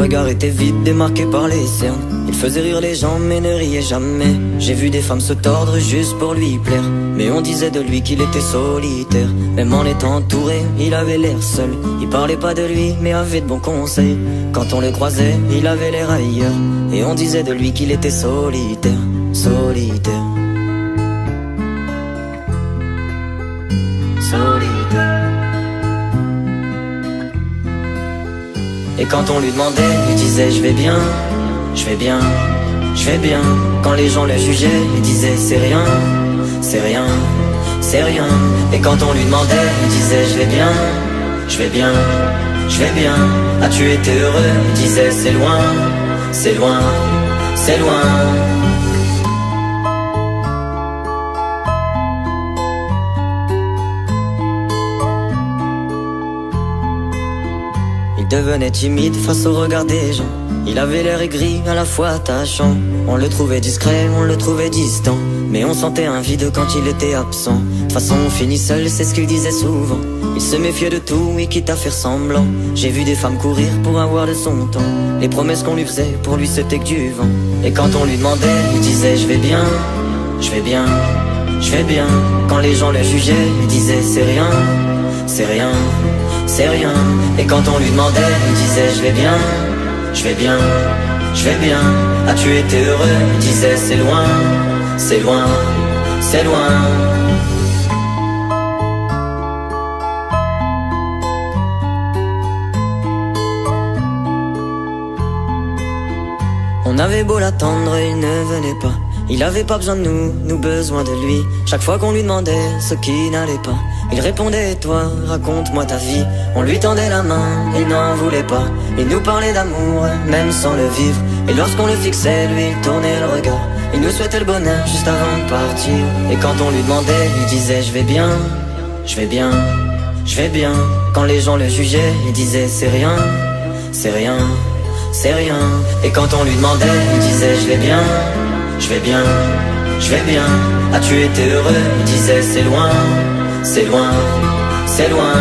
regard était vide, démarqué par les cernes. Il faisait rire les gens mais ne riait jamais. J'ai vu des femmes se tordre juste pour lui plaire, mais on disait de lui qu'il était solitaire. Même en étant entouré, il avait l'air seul. Il parlait pas de lui mais avait de bons conseils. Quand on le croisait, il avait l'air ailleurs, et on disait de lui qu'il était solitaire. Solitaire. Solitaire. Et quand on lui demandait, il disait je vais bien, je vais bien, je vais bien. Quand les gens le jugeaient, il disait c'est rien, c'est rien, c'est rien. Et quand on lui demandait, il disait je vais bien, je vais bien, je vais bien. As-tu été heureux? Il disait c'est loin, c'est loin, c'est loin. Il devenait timide face au regard des gens. Il avait l'air aigri, à la fois attachant. On le trouvait discret, on le trouvait distant, mais on sentait un vide quand il était absent. De toute façon on finit seul, c'est ce qu'il disait souvent. Il se méfiait de tout et quitte à faire semblant. J'ai vu des femmes courir pour avoir de son temps. Les promesses qu'on lui faisait, pour lui c'était que du vent. Et quand on lui demandait, il disait je vais bien, je vais bien, je vais bien. Quand les gens le jugeaient, il disait c'est rien, c'est rien, c'est rien. Et quand on lui demandait, il disait je vais bien, je vais bien, je vais bien. As-tu été heureux? Il disait c'est loin, c'est loin, c'est loin. On avait beau l'attendre, il ne venait pas. Il avait pas besoin de nous besoin de lui. Chaque fois qu'on lui demandait ce qui n'allait pas, il répondait et toi, raconte-moi ta vie. On lui tendait la main, il n'en voulait pas. Il nous parlait d'amour, même sans le vivre. Et lorsqu'on le fixait, lui, il tournait le regard. Il nous souhaitait le bonheur juste avant de partir. Et quand on lui demandait, il disait je vais bien, je vais bien, je vais bien. Quand les gens le jugeaient, il disait c'est rien, c'est rien, c'est rien. Et quand on lui demandait, il disait je vais bien, je vais bien, je vais bien. As-tu été heureux? Il disait c'est loin, c'est loin, c'est loin.